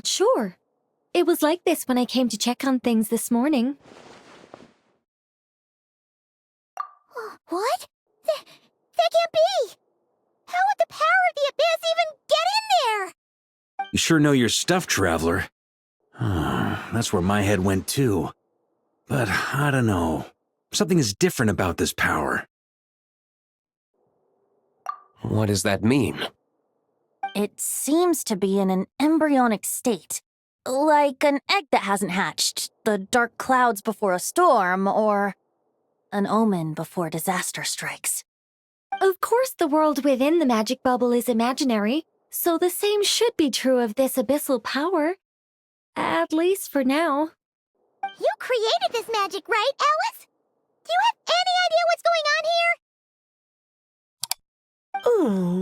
not sure. It was like this when I came to check on things this morning. What? That can't be! How would the power of the abyss even get in there? You sure know your stuff, traveler. That's where my head went too. But I don't know. Something is different about this power. What does that mean? It seems to be in an embryonic state. Like an egg that hasn't hatched, the dark clouds before a storm, or an omen before disaster strikes. Of course the world within the magic bubble is imaginary, so the same should be true of this abyssal power. At least for now. You created this magic, right, Alice? Do you have any idea what's going on here?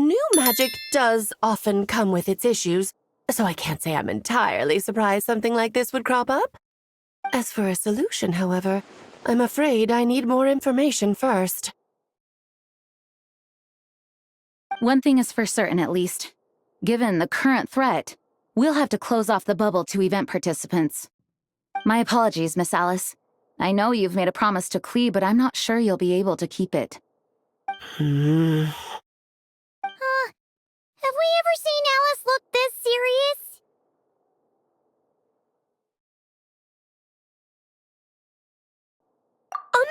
New magic does often come with its issues, so I can't say I'm entirely surprised something like this would crop up. As for a solution, however, I'm afraid I need more information first. One thing is for certain, at least. Given the current threat, we'll have to close off the bubble to event participants. My apologies, Miss Alice. I know you've made a promise to Klee, but I'm not sure you'll be able to keep it. Have we ever seen Alice look this serious?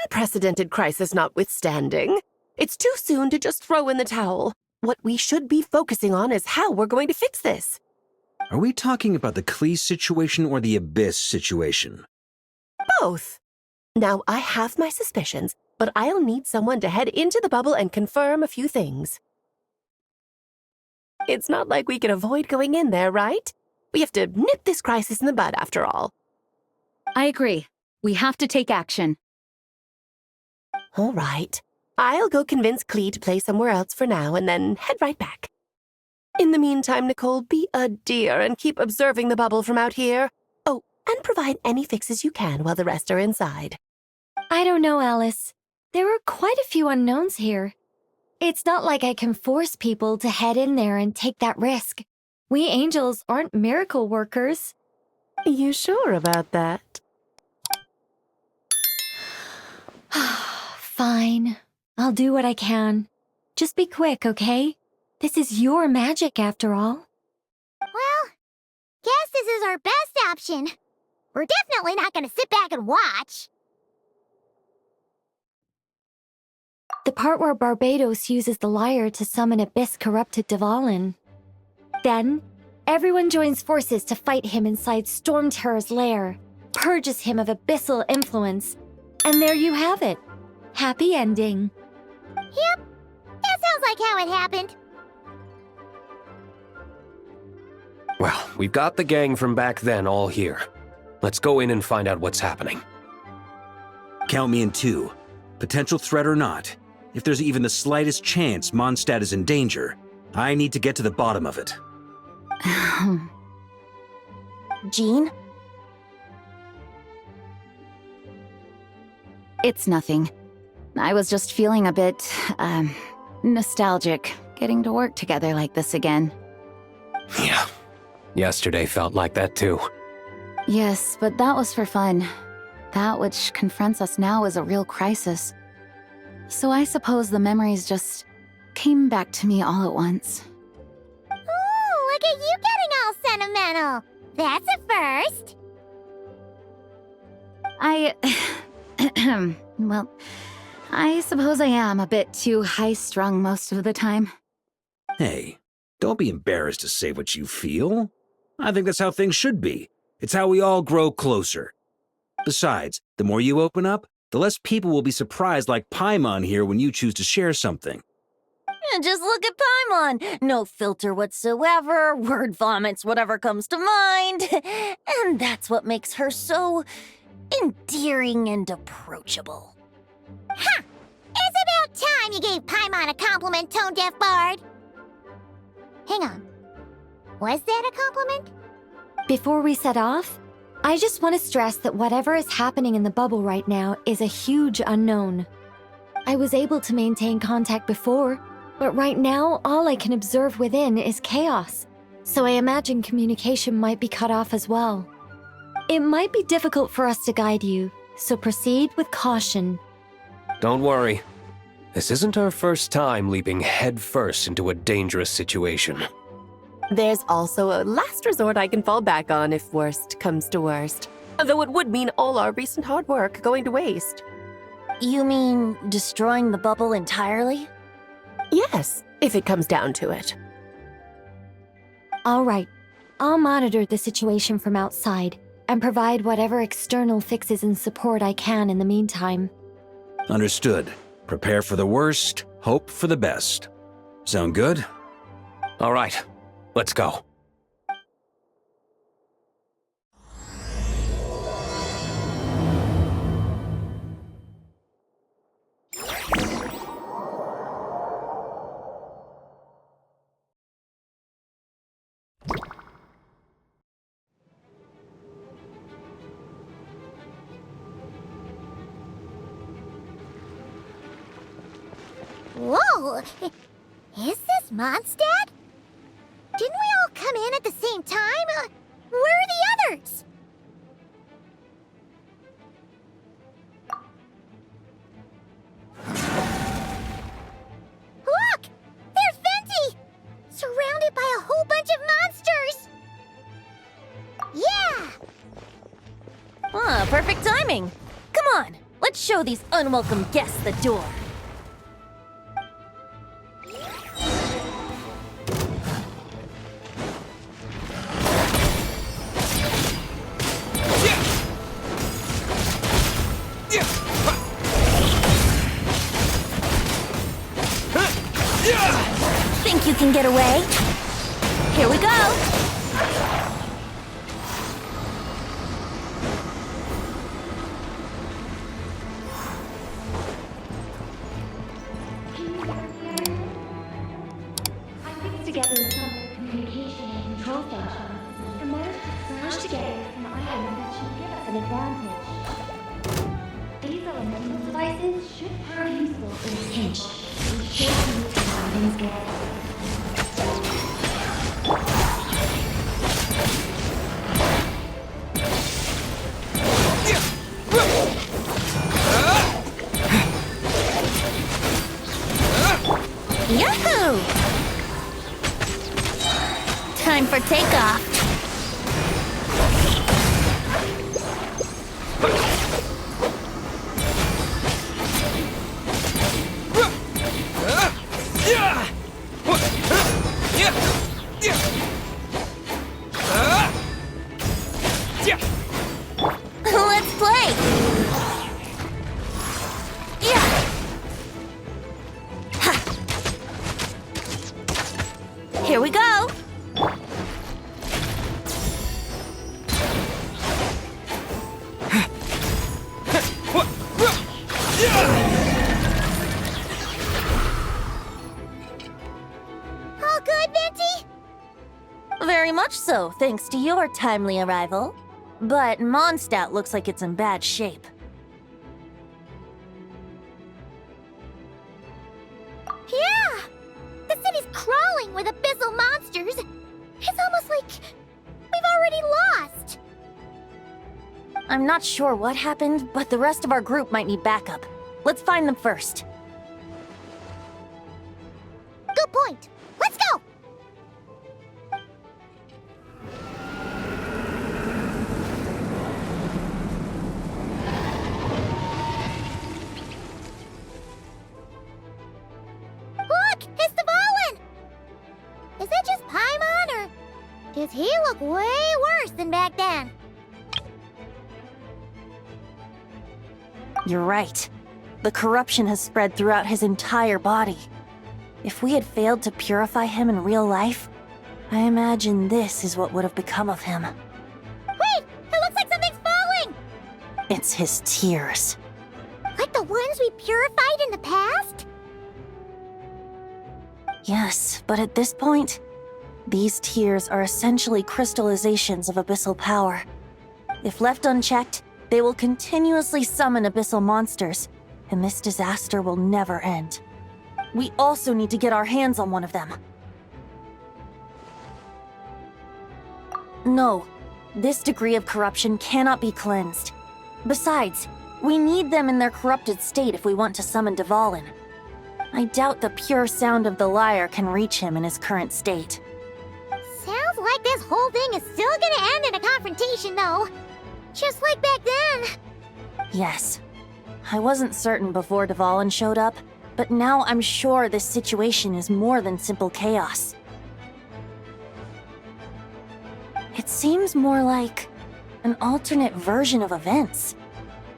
Unprecedented crisis notwithstanding, it's too soon to just throw in the towel. What we should be focusing on is how we're going to fix this. Are we talking about the Klee situation or the Abyss situation? Both. Now, I have my suspicions, but I'll need someone to head into the bubble and confirm a few things. It's not like we can avoid going in there, right? We have to nip this crisis in the bud, after all. I agree. We have to take action. All right. I'll go convince Klee to play somewhere else for now and then head right back. In the meantime, Nicole, be a dear and keep observing the bubble from out here. Oh, and provide any fixes you can while the rest are inside. I don't know, Alice. There are quite a few unknowns here. It's not like I can force people to head in there and take that risk. We angels aren't miracle workers. You sure about that? Fine. I'll do what I can. Just be quick, okay? This is your magic, after all. Well, guess this is our best option. We're definitely not going to sit back and watch. The part where Barbados uses the lyre to summon abyss-corrupted Dvalin. Then, everyone joins forces to fight him inside Storm Terror's lair, purges him of abyssal influence, and there you have it. Happy ending. Yep, that sounds like how it happened. Well, we've got the gang from back then all here. Let's go in and find out what's happening. Count me in too. Potential threat or not, if there's even the slightest chance Mondstadt is in danger, I need to get to the bottom of it. Jean? It's nothing. I was just feeling a bit, nostalgic, getting to work together like this again. Yeah. Yesterday felt like that too. Yes, but that was for fun. That which confronts us now is a real crisis. So I suppose the memories just came back to me all at once. Ooh, look at you getting all sentimental. That's a first. Well, I suppose I am a bit too high-strung most of the time. Hey, don't be embarrassed to say what you feel. I think that's how things should be. It's how we all grow closer. Besides, the more you open up, the less people will be surprised like Paimon here when you choose to share something. Just look at Paimon. No filter whatsoever, word vomits whatever comes to mind. And that's what makes her so endearing and approachable. Ha! It's about time you gave Paimon a compliment, tone-deaf bard. Hang on. Was that a compliment? Before we set off, I just want to stress that whatever is happening in the bubble right now is a huge unknown. I was able to maintain contact before, but right now all I can observe within is chaos. so I imagine communication might be cut off as well. It might be difficult for us to guide you, so proceed with caution. Don't worry. This isn't our first time leaping headfirst into a dangerous situation. There's also a last resort I can fall back on if worst comes to worst. Though it would mean all our recent hard work going to waste. You mean destroying the bubble entirely? Yes, if it comes down to it. All right, I'll monitor the situation from outside and provide whatever external fixes and support I can in the meantime. Understood. Prepare for the worst, hope for the best. Sound good? All right, let's go. Whoa! Is this Mondstadt? Didn't we all come in at the same time? Where are the others? Look! There's Venti! Surrounded by a whole bunch of monsters! Yeah! Ah, perfect timing. Come on, let's show these unwelcome guests the door. Think you can get away? Here we go! I pieced together some communication and control functions and managed to smash together some items that should give us an advantage. These elemental devices should prove useful in a pinch. We should be things good. Yahoo! Time for takeoff. Let's play! Yeah! Ha! Here we go! All good, Venti? Very much so, thanks to your timely arrival. But Mondstadt looks like it's in bad shape. Yeah! The city's crawling with abyssal monsters. It's almost like we've already lost. I'm not sure what happened, but the rest of our group might need backup. Let's find them first. Good point. Let's go! Look! It's Dvalin! Is it just Paimon, or does he look way worse than back then? You're right. The corruption has spread throughout his entire body. If we had failed to purify him in real life, I imagine this is what would have become of him. Wait! It looks like something's falling! It's his tears. Like the ones we purified in the past? Yes, but at this point, these tears are essentially crystallizations of abyssal power. If left unchecked, they will continuously summon abyssal monsters, and this disaster will never end. We also need to get our hands on one of them. No, this degree of corruption cannot be cleansed. Besides, we need them in their corrupted state if we want to summon Dvalin. I doubt the pure sound of the lyre can reach him in his current state. Sounds like this whole thing is still gonna end in a confrontation, though. Just like back then. Yes. I wasn't certain before Dvalin showed up, but now I'm sure this situation is more than simple chaos. It seems more like an alternate version of events,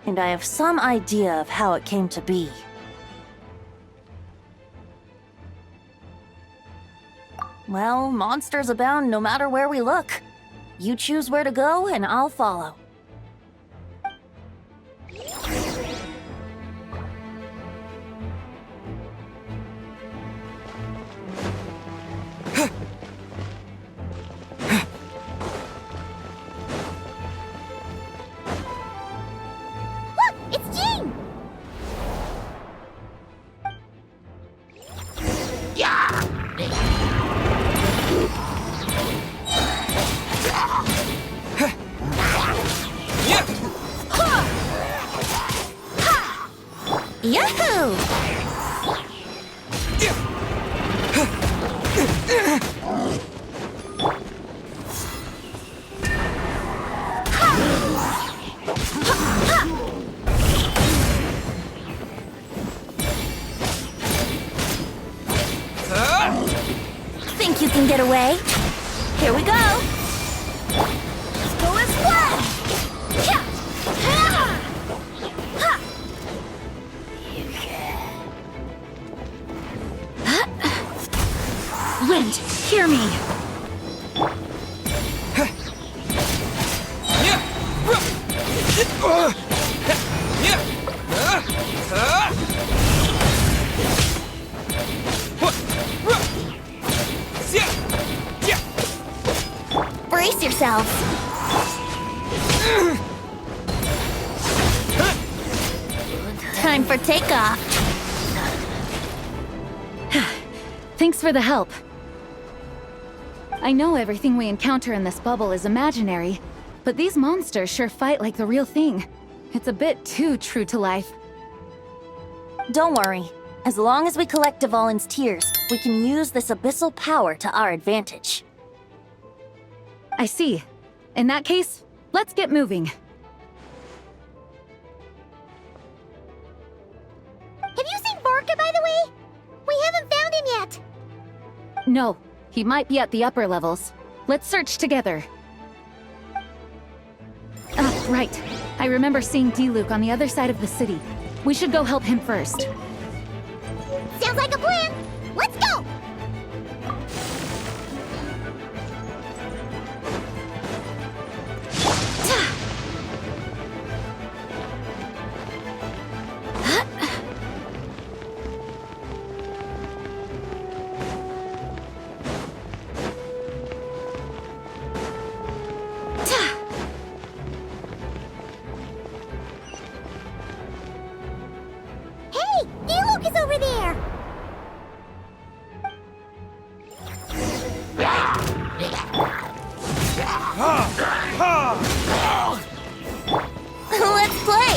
and I have some idea of how it came to be. Well, monsters abound no matter where we look. You choose where to go, and I'll follow. Look, it's Jean! Yahoo! Think you can get away? Here we go! Let's go as well! Wind, hear me! Brace yourselves! Time for takeoff! Thanks for the help. I know everything we encounter in this bubble is imaginary, but these monsters sure fight like the real thing. It's a bit too true to life. Don't worry. As long as we collect Dvalin's tears, we can use this abyssal power to our advantage. I see. In that case, let's get moving. Have you seen Vorka, by the way? We haven't found him yet. No, he might be at the upper levels. Let's search together. Ah, right. I remember seeing D-Luke on the other side of the city. We should go help him first. Sounds like a plan. Let's go! Hey, D-Luke is over there! Let's play!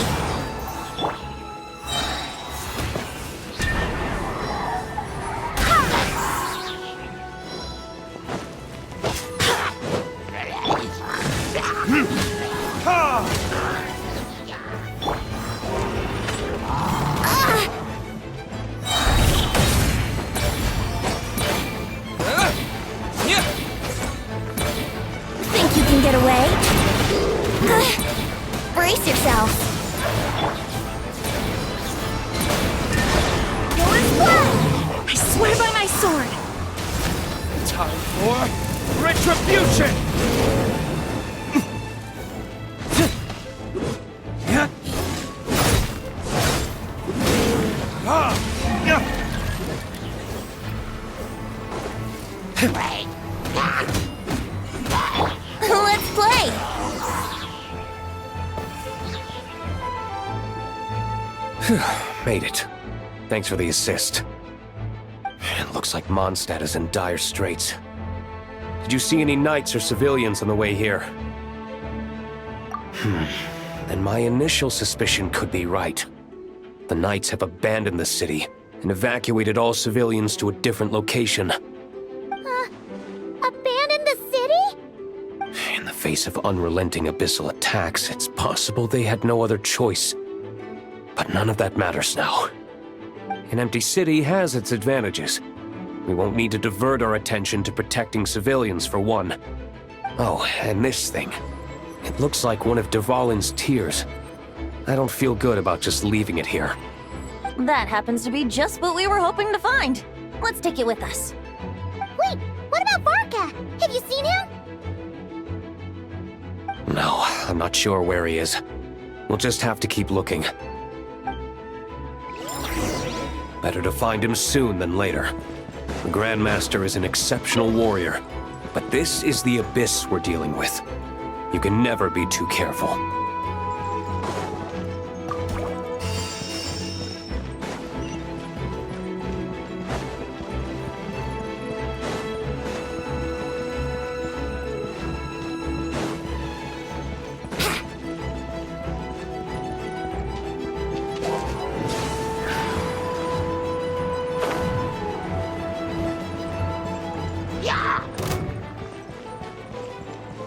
Think you can get away? Brace yourself. Yours blood! I swear by my sword! Time for retribution! Let's play! Made it. Thanks for the assist. It looks like Mondstadt is in dire straits. Did you see any knights or civilians on the way here? Then my initial suspicion could be right. The knights have abandoned the city and evacuated all civilians to a different location. Abandon the city? In the face of unrelenting abyssal attacks, it's possible they had no other choice. But none of that matters now. An empty city has its advantages. We won't need to divert our attention to protecting civilians for one. Oh, and this thing. It looks like one of Dvalin's tears. I don't feel good about just leaving it here. That happens to be just what we were hoping to find. Let's take it with us. Wait, what about Varka? Have you seen him? No, I'm not sure where he is. We'll just have to keep looking. Better to find him soon than later. The Grandmaster is an exceptional warrior, but this is the abyss we're dealing with. You can never be too careful.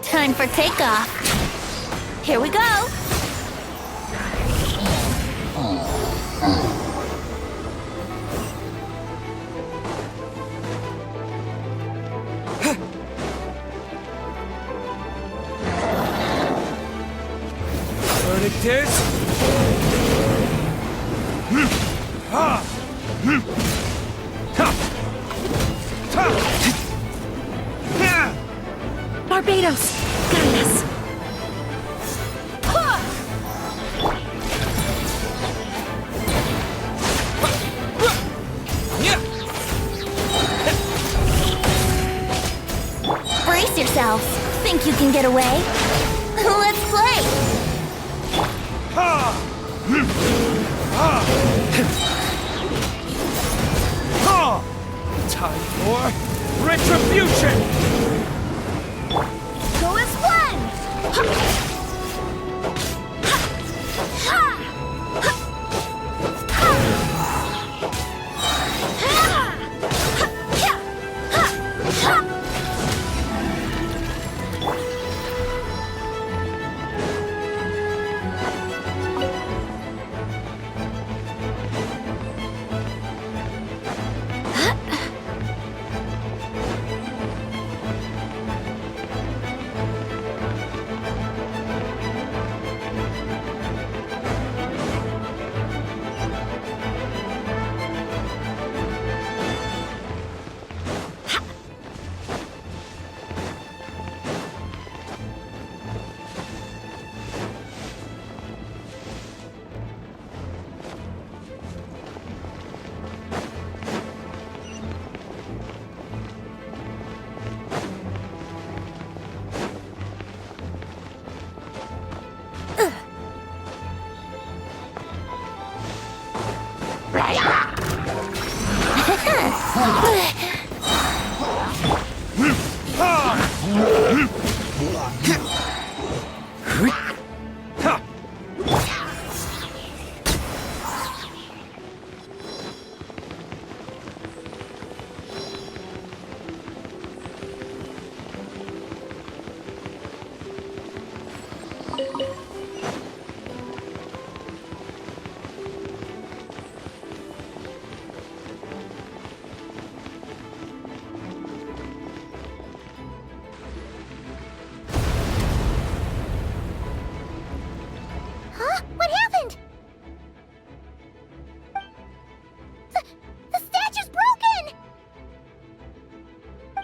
Time for takeoff. Here we go. Burn it is. Barbados! Guide us! Brace yourselves. Think you can get away? Let's play. Time for retribution! Go as one!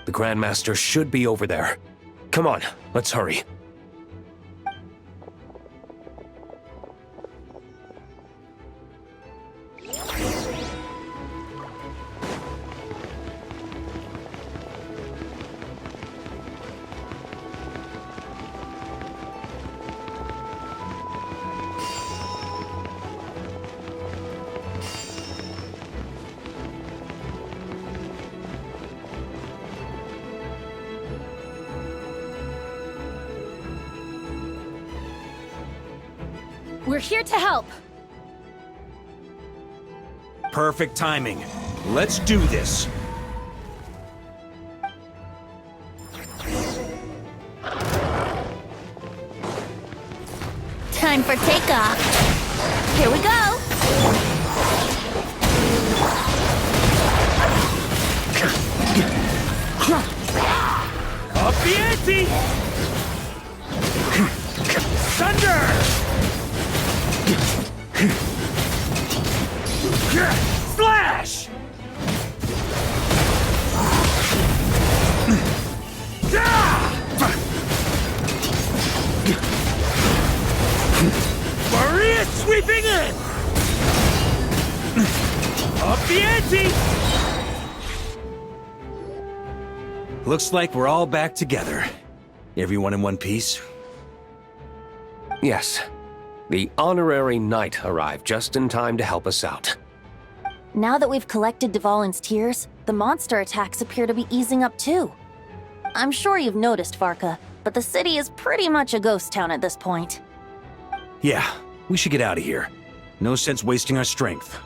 The Grandmaster should be over there. Come on, let's hurry. We're here to help. Perfect timing. Let's do this. Time for takeoff. Here we go. Up the ante! Thunder! Slash! Maria sweeping in! Up the ante! Looks like we're all back together. Everyone in one piece? Yes. The honorary knight arrived just in time to help us out. Now that we've collected Dvalin's tears, the monster attacks appear to be easing up too. I'm sure you've noticed, Varka, but the city is pretty much a ghost town at this point. Yeah, we should get out of here. No sense wasting our strength.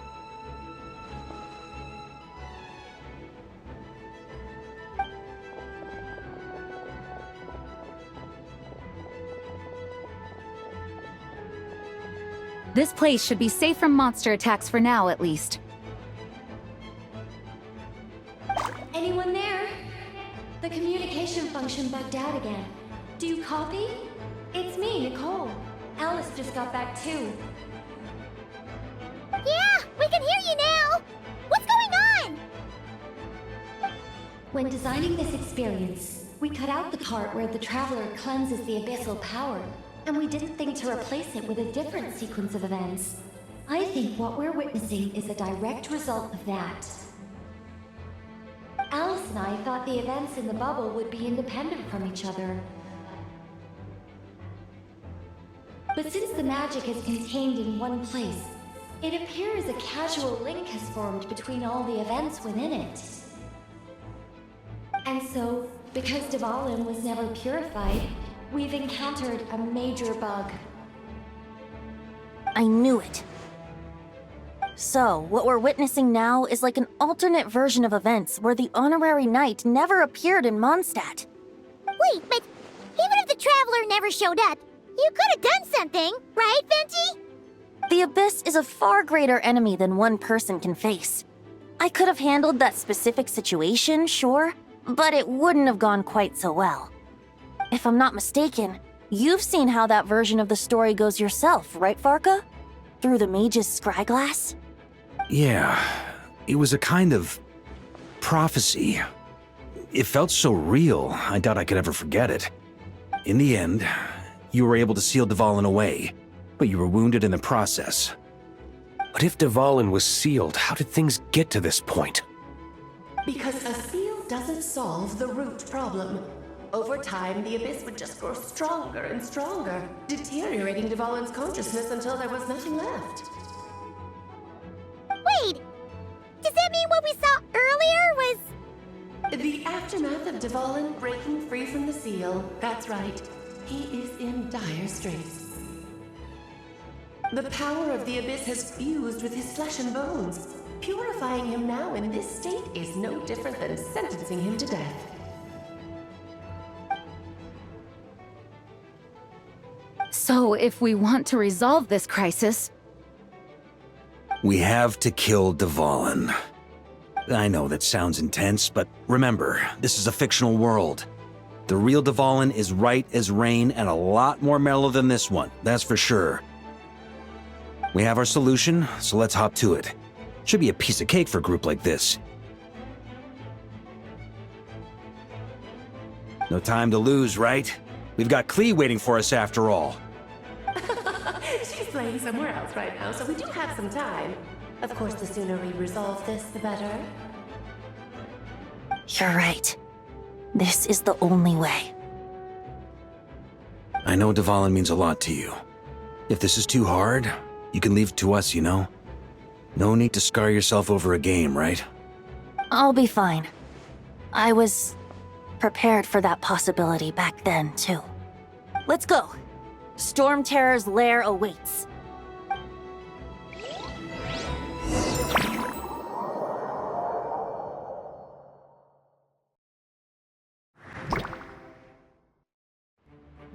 This place should be safe from monster attacks for now, at least. Anyone there? The communication function bugged out again. Do you copy? It's me, Nicole. Alice just got back too. Yeah, we can hear you now! What's going on? When designing this experience, we cut out the part where the Traveler cleanses the abyssal power, and we didn't think to replace it with a different sequence of events. I think what we're witnessing is a direct result of that. Alice and I thought the events in the bubble would be independent from each other. But since the magic is contained in one place, it appears a casual link has formed between all the events within it. And so, because Dvalin was never purified, we've encountered a major bug. I knew it. So, what we're witnessing now is like an alternate version of events where the honorary knight never appeared in Mondstadt. Wait, but even if the Traveler never showed up, you could have done something, right, Venti? The Abyss is a far greater enemy than one person can face. I could have handled that specific situation, sure, but it wouldn't have gone quite so well. If I'm not mistaken, you've seen how that version of the story goes yourself, right, Varka? Through the mage's scryglass? Yeah, it was a kind of prophecy. It felt so real, I doubt I could ever forget it. In the end, you were able to seal Dvalin away, but you were wounded in the process. But if Dvalin was sealed, how did things get to this point? Because a seal doesn't solve the root problem. Over time, the Abyss would just grow stronger and stronger, deteriorating Dvalin's consciousness until there was nothing left. Wait! Does that mean what we saw earlier was... The aftermath of Dvalin breaking free from the seal. That's right. He is in dire straits. The power of the Abyss has fused with his flesh and bones. Purifying him now in this state is no different than sentencing him to death. So, if we want to resolve this crisis, We have to kill Dvalin. I know that sounds intense, but remember, this is a fictional world. The real Dvalin is right as rain and a lot more mellow than this one, that's for sure. We have our solution, so let's hop to it. Should be a piece of cake for a group like this. No time to lose, right? We've got Klee waiting for us after all. She's playing somewhere else right now, so we do have some time. Of course, the sooner we resolve this, the better. You're right. This is the only way. I know Dvalin means a lot to you. If this is too hard, you can leave it to us, you know? No need to scar yourself over a game, right? I'll be fine. I was prepared for that possibility back then, too. Let's go. Storm Terror's lair awaits.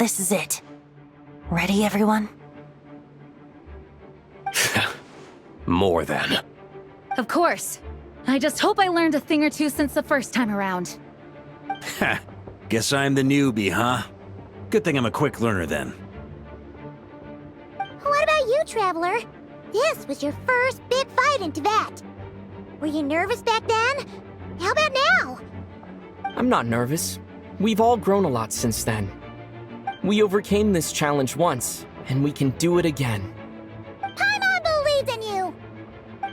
This is it. Ready, everyone? More than. Of course. I just hope I learned a thing or two since the first time around. Ha! Guess I'm the newbie, huh? Good thing I'm a quick learner then. What about you, Traveler? This was your first big fight in Tibet. Were you nervous back then? How about now? I'm not nervous. We've all grown a lot since then. We overcame this challenge once, and we can do it again. Paimon believes in you!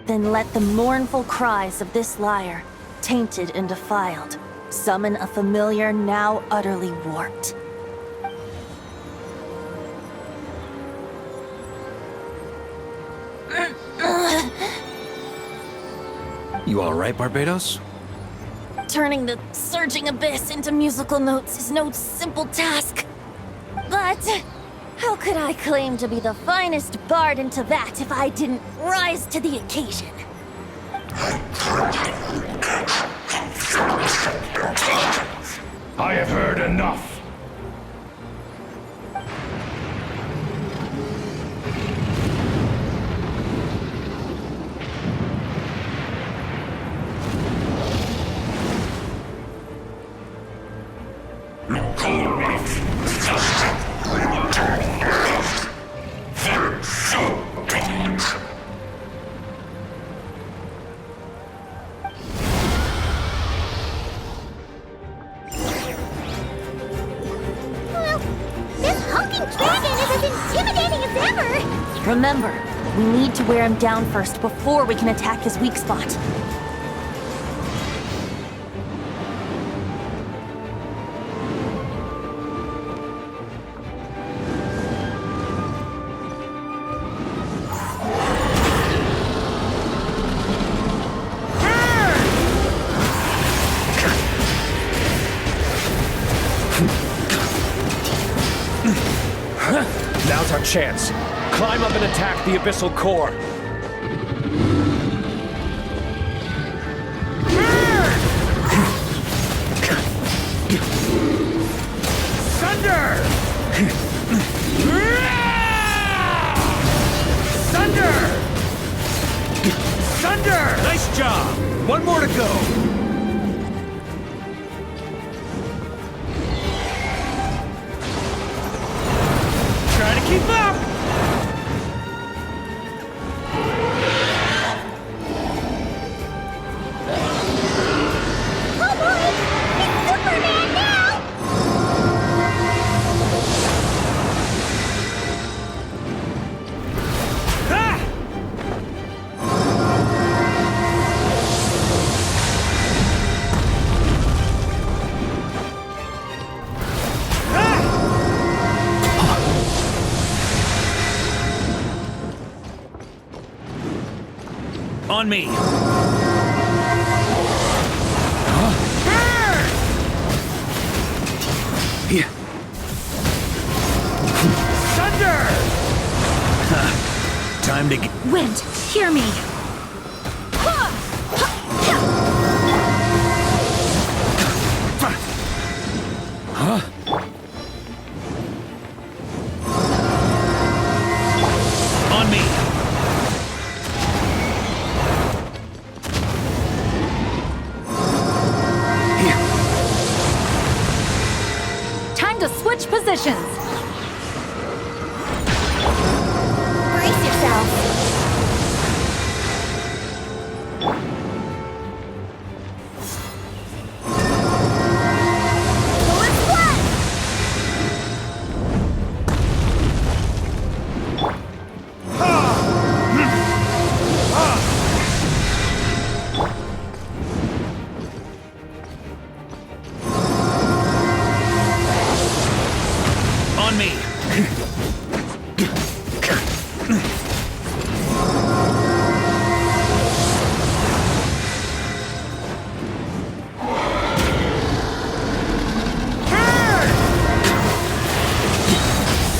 Then let the mournful cries of this lyre, tainted and defiled, summon a familiar now utterly warped. You alright, Barbados? Turning the surging abyss into musical notes is no simple task. But how could I claim to be the finest bard in Tibet if I didn't rise to the occasion? I have heard enough. Well, this hulking dragon is as intimidating as ever! Remember, we need to wear him down first before we can attack his weak spot. Now's our chance. Climb up and attack the abyssal core. Thunder! Thunder! Thunder! Nice job! One more to go! Try to keep up! Oh boy! It's Superman now! Ha! On me! Yeah. Thunder! Time to get... Wind, hear me! On me! Time to switch positions! Brace yourself! Forward splash! On me!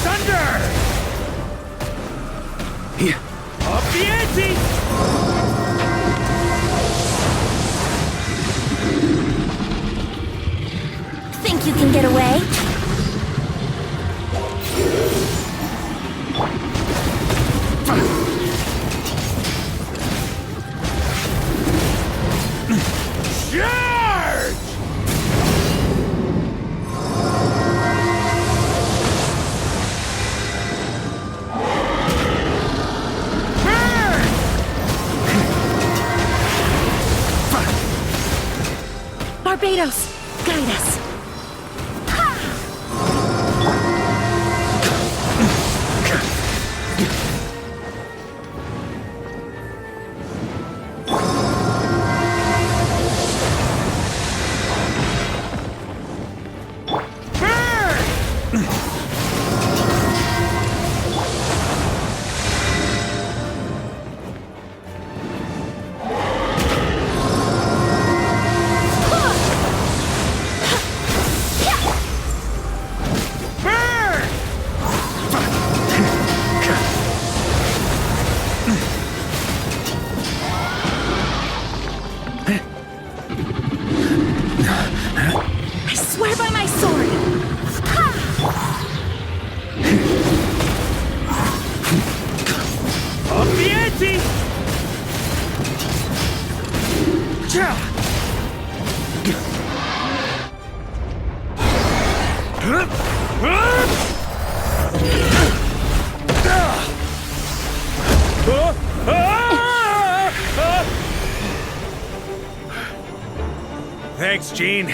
Thunder! Yeah. Up the ante! Think you can get away? Barbados, guide us. I swear by my sword! Up the ante! Thanks, Gene.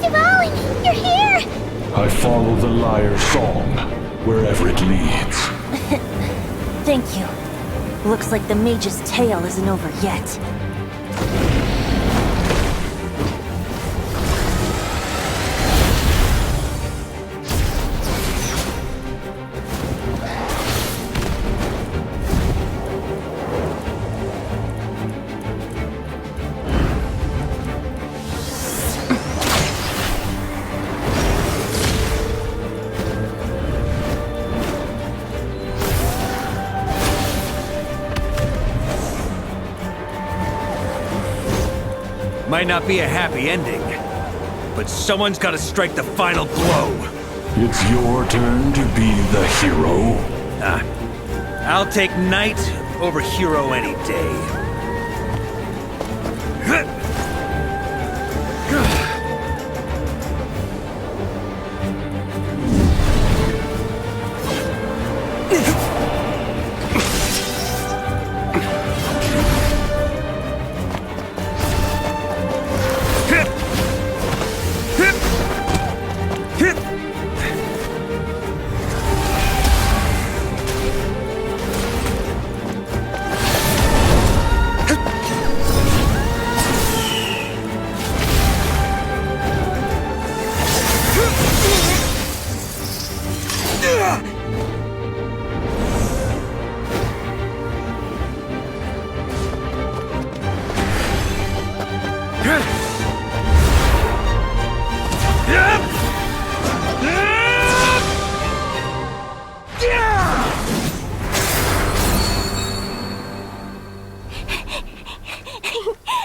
Dvalin, you're here! I follow the lyre's song, wherever it leads. Thank you. Looks like the mage's tale isn't over yet. Might not be a happy ending, but someone's gotta strike the final blow. It's your turn to be the hero. I'll take knight over hero any day.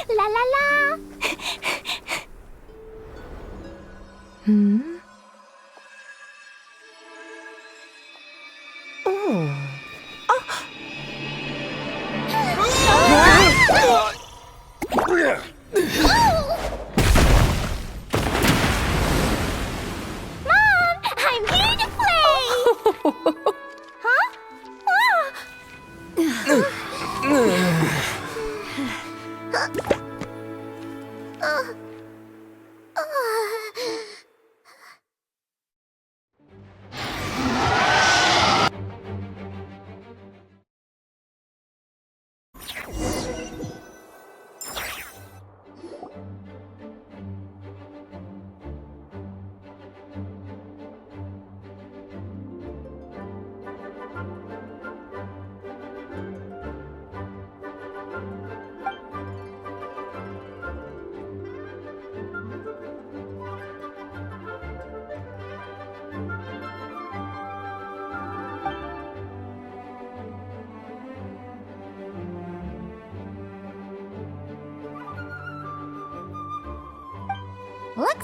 La la la! Mom, I'm here to play! Huh?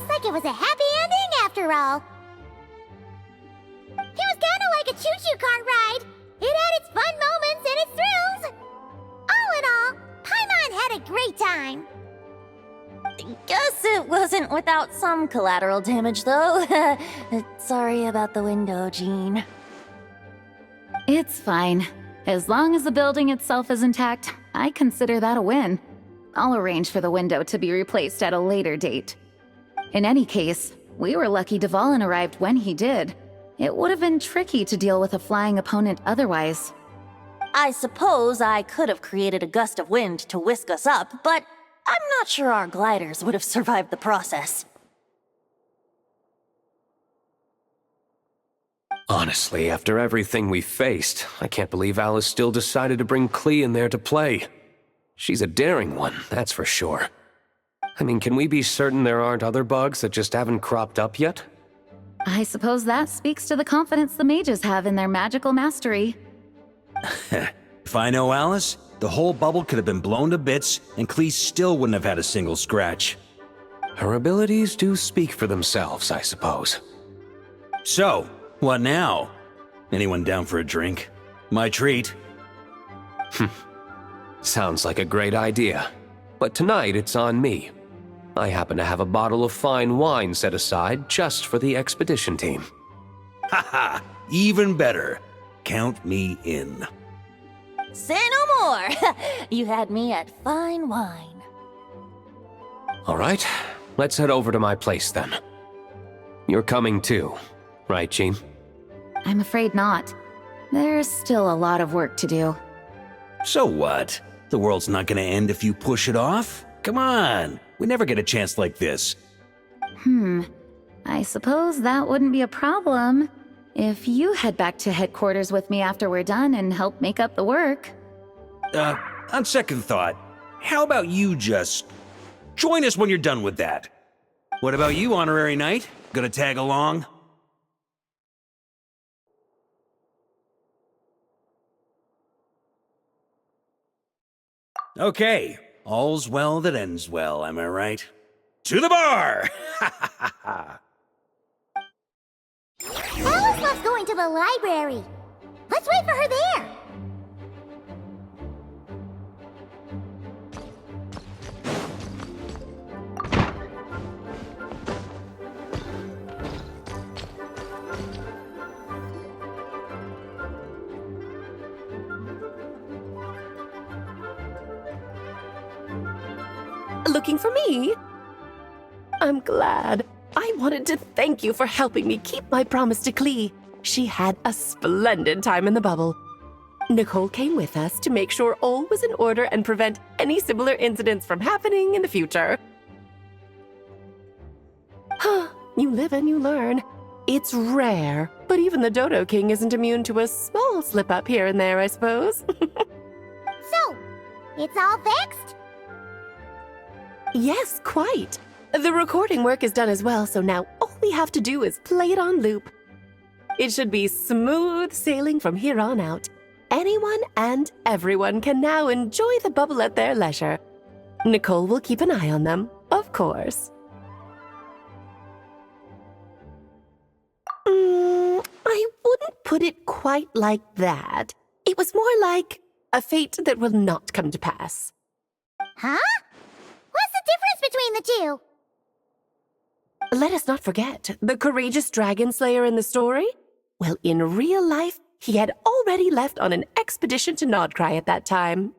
looks like it was a happy ending after all. It was kinda like a choo-choo cart ride. It had its fun moments and its thrills. All in all, Paimon had a great time. Guess it wasn't without some collateral damage, though. Sorry about the window, Jean. It's fine. As long as the building itself is intact, I consider that a win. I'll arrange for the window to be replaced at a later date. In any case, we were lucky Dvalin arrived when he did. It would have been tricky to deal with a flying opponent otherwise. I suppose I could have created a gust of wind to whisk us up, but I'm not sure our gliders would have survived the process. Honestly, after everything we faced, I can't believe Alice still decided to bring Klee in there to play. She's a daring one, that's for sure. I mean, can we be certain there aren't other bugs that just haven't cropped up yet? I suppose that speaks to the confidence the mages have in their magical mastery. If I know Alice, the whole bubble could have been blown to bits, and Klee still wouldn't have had a single scratch. Her abilities do speak for themselves, I suppose. So, what now? Anyone down for a drink? My treat. Sounds like a great idea. But tonight it's on me. I happen to have a bottle of fine wine set aside just for the expedition team. Haha, even better. Count me in. Say no more! You had me at fine wine. All right, let's head over to my place then. You're coming too, right, Jean? I'm afraid not. There's still a lot of work to do. So what? The world's not gonna end if you push it off? Come on, we never get a chance like this. I suppose that wouldn't be a problem if you head back to headquarters with me after we're done and help make up the work. On second thought, how about you just join us when you're done with that? What about you, Honorary Knight? Gonna tag along? Okay, all's well that ends well, am I right? To the bar! Alice loves going to the library. Let's wait for her there. Looking for me? I'm glad. I wanted to thank you for helping me keep my promise to Klee. She had a splendid time in the bubble. Nicole came with us to make sure all was in order and prevent any similar incidents from happening in the future. You live and you learn. It's rare, but even the Dodo King isn't immune to a small slip-up here and there, I suppose. So, it's all fixed? Yes, quite. The recording work is done as well, so now all we have to do is play it on loop. It should be smooth sailing from here on out. Anyone and everyone can now enjoy the bubble at their leisure. Nicole will keep an eye on them, of course. I wouldn't put it quite like that. It was more like a fate that will not come to pass. Huh? What's the difference between the two? Let us not forget the courageous dragon slayer in the story. Well, in real life, he had already left on an expedition to Nodcry at that time.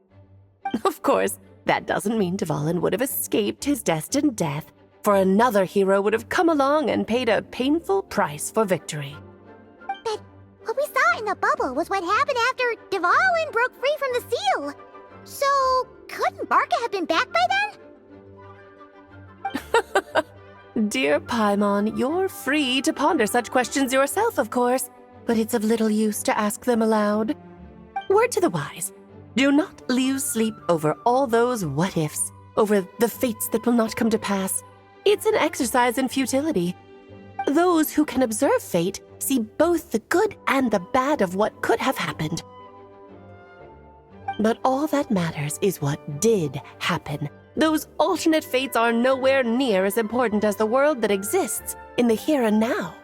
Of course, that doesn't mean Dvalin would have escaped his destined death, for another hero would have come along and paid a painful price for victory. But what we saw in the bubble was what happened after Dvalin broke free from the seal. So, couldn't Barca have been back by then? Dear Paimon, you're free to ponder such questions yourself, of course, but it's of little use to ask them aloud. Word to the wise, do not lose sleep over all those what-ifs, over the fates that will not come to pass. It's an exercise in futility. Those who can observe fate see both the good and the bad of what could have happened. But all that matters is what did happen, Those alternate fates are nowhere near as important as the world that exists in the here and now.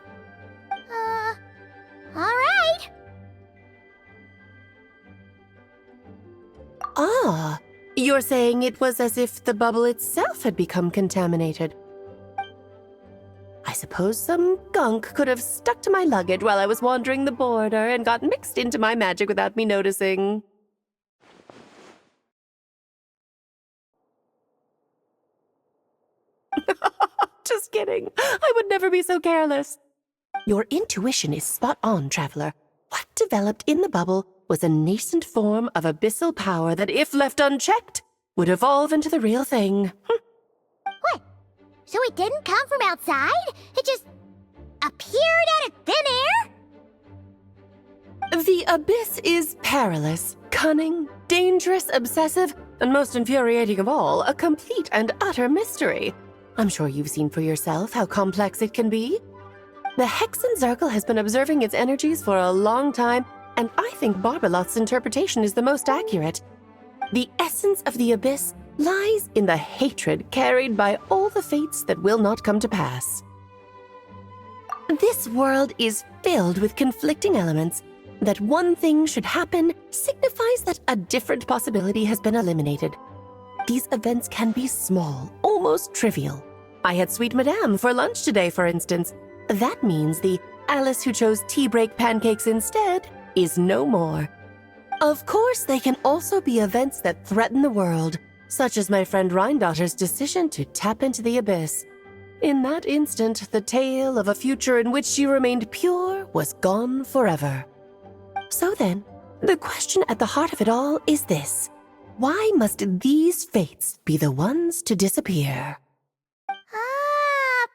Alright. Ah, you're saying it was as if the bubble itself had become contaminated. I suppose some gunk could have stuck to my luggage while I was wandering the border and got mixed into my magic without me noticing. Just kidding. I would never be so careless. Your intuition is spot on, Traveler. What developed in the bubble was a nascent form of abyssal power that, if left unchecked, would evolve into the real thing. What? So it didn't come from outside? It just appeared out of thin air? The abyss is perilous, cunning, dangerous, obsessive, and most infuriating of all, a complete and utter mystery. I'm sure you've seen for yourself how complex it can be. The Hexen Circle has been observing its energies for a long time, and I think Barbalot's interpretation is the most accurate. The essence of the abyss lies in the hatred carried by all the fates that will not come to pass. This world is filled with conflicting elements. That one thing should happen signifies that a different possibility has been eliminated. These events can be small, almost trivial. I had Sweet Madame for lunch today, for instance. That means the Alice who chose tea break pancakes instead is no more. Of course, they can also be events that threaten the world, such as my friend Rhindotter's decision to tap into the abyss. In that instant, the tale of a future in which she remained pure was gone forever. So then, the question at the heart of it all is this. Why must these fates be the ones to disappear?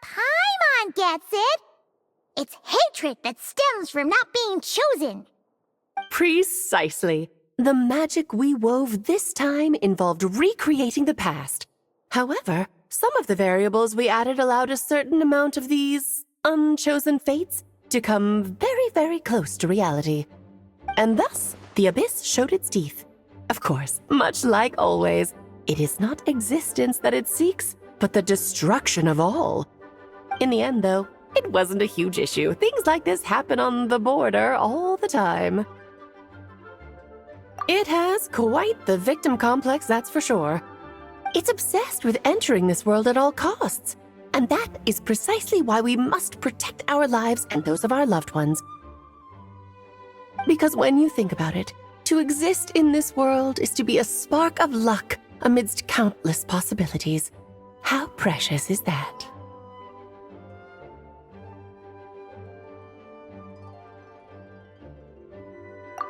Paimon gets it. It's hatred that stems from not being chosen. Precisely. The magic we wove this time involved recreating the past. However, some of the variables we added allowed a certain amount of these unchosen fates to come very, very close to reality. And thus, the abyss showed its teeth. Of course, much like always, it is not existence that it seeks, but the destruction of all. In the end, though, it wasn't a huge issue. Things like this happen on the border all the time. It has quite the victim complex, that's for sure. It's obsessed with entering this world at all costs. And that is precisely why we must protect our lives and those of our loved ones. Because when you think about it, to exist in this world is to be a spark of luck amidst countless possibilities. How precious is that?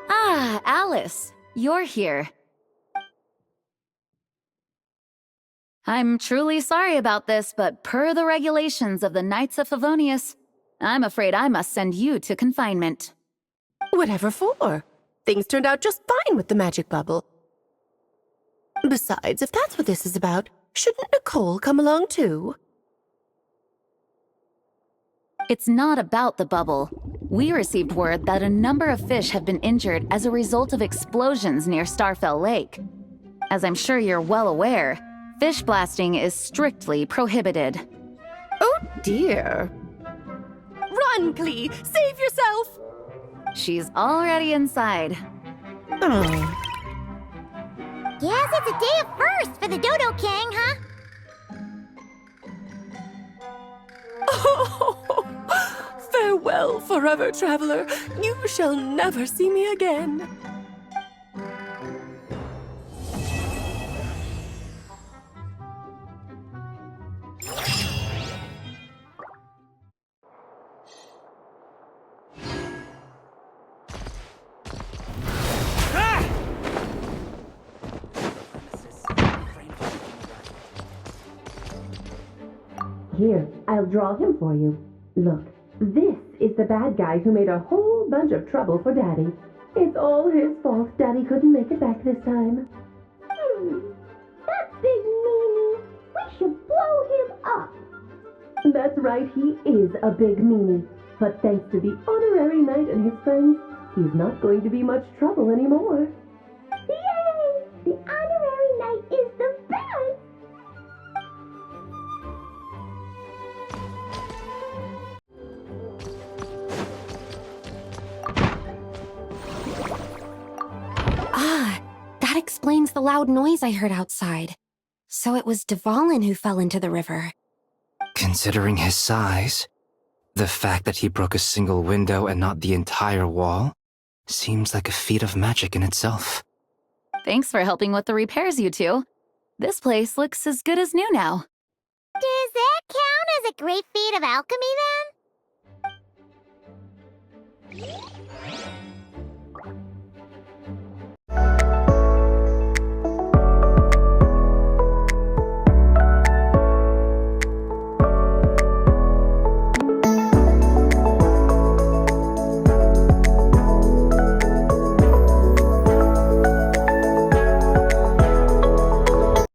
Ah, Alice, you're here. I'm truly sorry about this, but per the regulations of the Knights of Favonius, I'm afraid I must send you to confinement. Whatever for? Things turned out just fine with the magic bubble. Besides, if that's what this is about, shouldn't Nicole come along too? It's not about the bubble. We received word that a number of fish have been injured as a result of explosions near Starfell Lake. As I'm sure you're well aware, fish blasting is strictly prohibited. Oh dear. Run, Klee! Save yourself! She's already inside. Oh. Guess it's a day of first for the Dodo King, huh? Oh, farewell, forever traveler. You shall never see me again. Here, I'll draw him for you. Look, this is the bad guy who made a whole bunch of trouble for Daddy. It's all his fault Daddy couldn't make it back this time. That big meanie. We should blow him up. That's right, he is a big meanie. But thanks to the honorary knight and his friends, he's not going to be much trouble anymore. Yay! The honorary knight is the best! explains the loud noise I heard outside. So it was Dvalin who fell into the river. Considering his size, the fact that he broke a single window and not the entire wall seems like a feat of magic in itself. Thanks for helping with the repairs, you two. This place looks as good as new now. Does that count as a great feat of alchemy then?